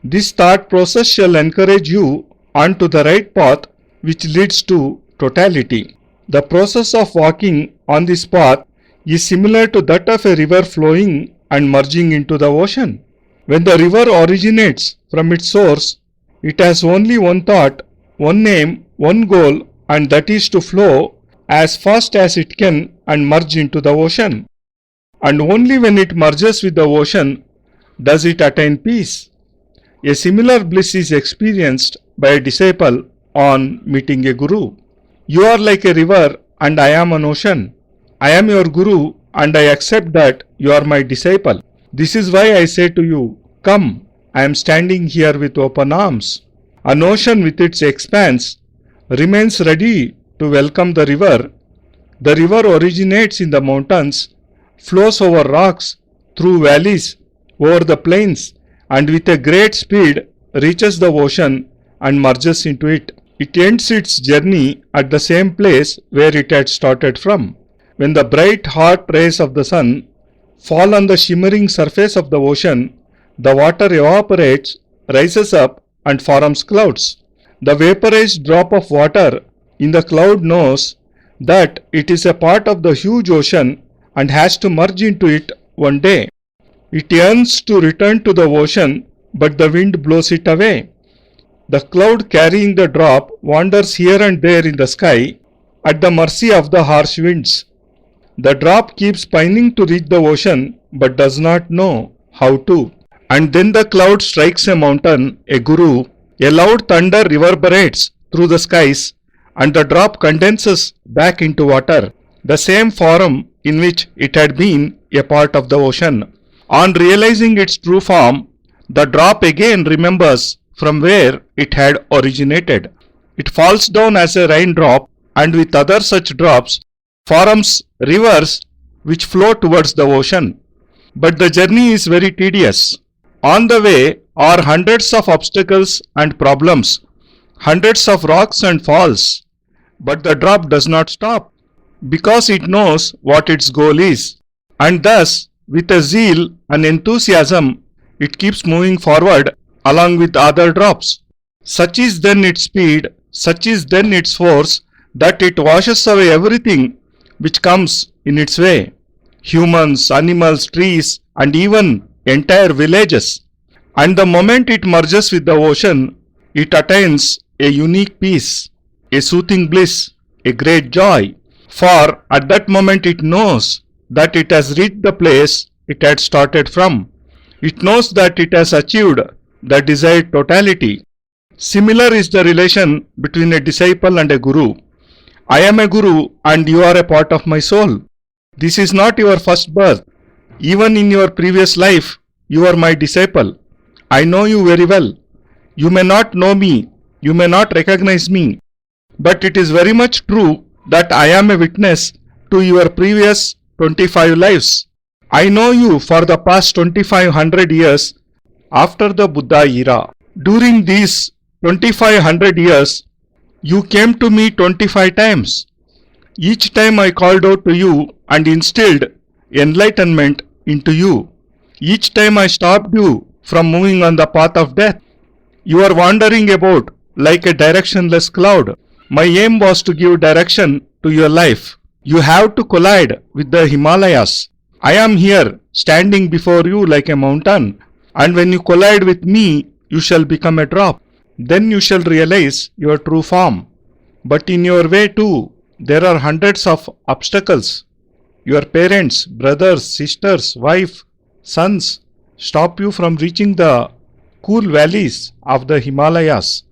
This thought process shall encourage you onto the right path which leads to totality. The process of walking on this path is similar to that of a river flowing and merging into the ocean. When the river originates from its source, it has only one thought, one aim, one goal, and that is to flow as fast as it can and merge into the ocean. And only when it merges with the ocean does it attain peace. A similar bliss is experienced by a disciple on meeting a guru. You are like a river and I am an ocean. I am your guru and I accept that you are my disciple. This is why I say to you, come, I am standing here with open arms. An ocean with its expanse remains ready to welcome the river. The river originates in the mountains, flows over rocks, through valleys, over the plains, and with a great speed reaches the ocean and merges into it. It ends its journey at the same place where it had started from. When the bright hot rays of the sun fall on the shimmering surface of the ocean, the water evaporates, rises up, and forms clouds. The vaporized drop of water in the cloud knows that it is a part of the huge ocean and has to merge into it one day. It yearns to return to the ocean, but the wind blows it away. The cloud carrying the drop wanders here and there in the sky at the mercy of the harsh winds. The drop keeps pining to reach the ocean but does not know how to. And then the cloud strikes a mountain, a guru, a loud thunder reverberates through the skies, and the drop condenses back into water, the same form in which it had been a part of the ocean. On realizing its true form, the drop again remembers from where it had originated. It falls down as a raindrop and with other such drops forms rivers which flow towards the ocean. But the journey is very tedious. On the way are hundreds of obstacles and problems, hundreds of rocks and falls. But the drop does not stop because it knows what its goal is. And thus, with a zeal and enthusiasm, it keeps moving forward along with other drops. Such is then its speed, such is then its force, that it washes away everything which comes in its way. Humans, animals, trees, and even entire villages. And the moment it merges with the ocean, it attains a unique peace, a soothing bliss, a great joy. For at that moment it knows that it has reached the place it had started from. It knows that it has achieved the desired totality. Similar is the relation between a disciple and a guru. I am a guru and you are a part of my soul. This is not your first birth. Even in your previous life, you are my disciple. I know you very well. You may not know me, you may not recognize me, but it is very much true that I am a witness to your previous 25 lives. I know you for the past 2500 years after the Buddha era. During these 2500 years, you came to me 25 times. Each time I called out to you and instilled enlightenment into you. Each time I stopped you from moving on the path of death. You are wandering about like a directionless cloud. My aim was to give direction to your life. You have to collide with the Himalayas. I am here standing before you like a mountain, and when you collide with me, you shall become a drop. Then you shall realize your true form. But in your way too, there are hundreds of obstacles. Your parents, brothers, sisters, wife, sons stop you from reaching the cool valleys of the Himalayas.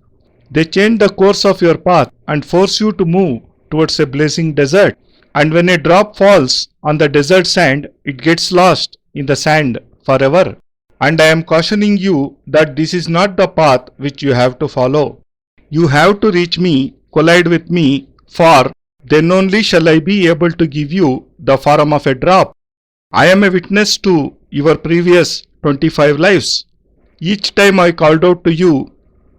They change the course of your path and force you to move towards a blazing desert. And when a drop falls on the desert sand, it gets lost in the sand forever. And I am cautioning you that this is not the path which you have to follow. You have to reach me, collide with me, for then only shall I be able to give you the form of a drop. I am a witness to your previous 25 lives. Each time I called out to you,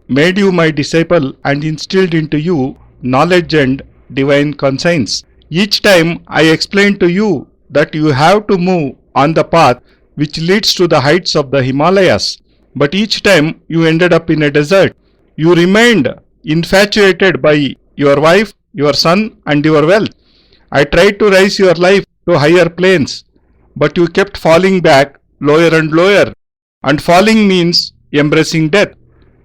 made you my disciple and instilled into you knowledge and divine conscience. Each time I explained to you that you have to move on the path which leads to the heights of the Himalayas. but each time you ended up in a desert. You remained infatuated by your wife, your son, and your wealth. I tried to raise your life to higher planes, but you kept falling back lower and lower. And falling means embracing death.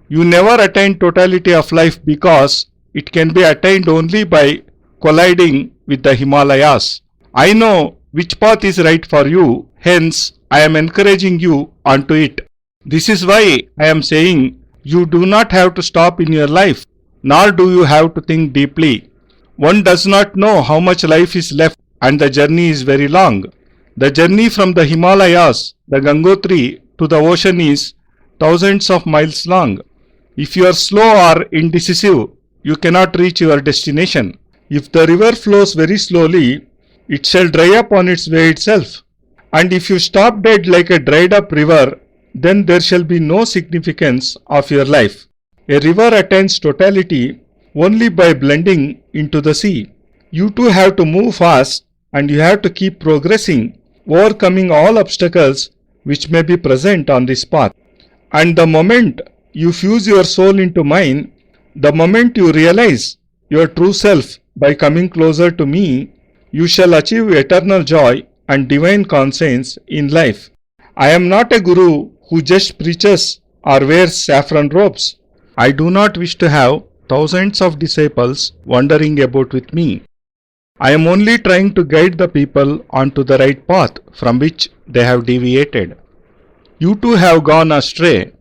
You never attained totality of life because it can be attained only by colliding with the Himalayas. I know which path is right for you, hence I am encouraging you onto it. This is why I am saying you do not have to stop in your life, nor do you have to think deeply. One does not know how much life is left and the journey is very long. The journey from the Himalayas, the Gangotri, to the ocean is thousands of miles long. If you are slow or indecisive, you cannot reach your destination. If the river flows very slowly, it shall dry up on its way itself. And if you stop dead like a dried up river, then there shall be no significance of your life. A river attains totality only by blending into the sea. You too have to move fast and you have to keep progressing, overcoming all obstacles which may be present on this path. And the moment you fuse your soul into mine, the moment you realize your true self by coming closer to me, you shall achieve eternal joy and divine conscience in life. I am not a guru who just preaches or wears saffron robes. I do not wish to have thousands of disciples wandering about with me. I am only trying to guide the people onto the right path from which they have deviated. You too have gone astray.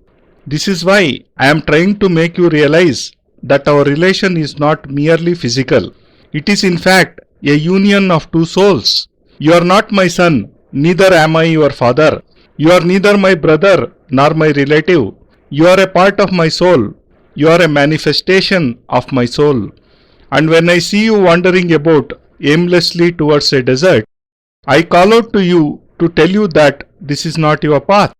This is why I am trying to make you realize that our relation is not merely physical. It is in fact a union of two souls. You are not my son, neither am I your father. You are neither my brother nor my relative. You are a part of my soul. You are a manifestation of my soul. And when I see you wandering about aimlessly towards a desert, I call out to you to tell you that this is not your path.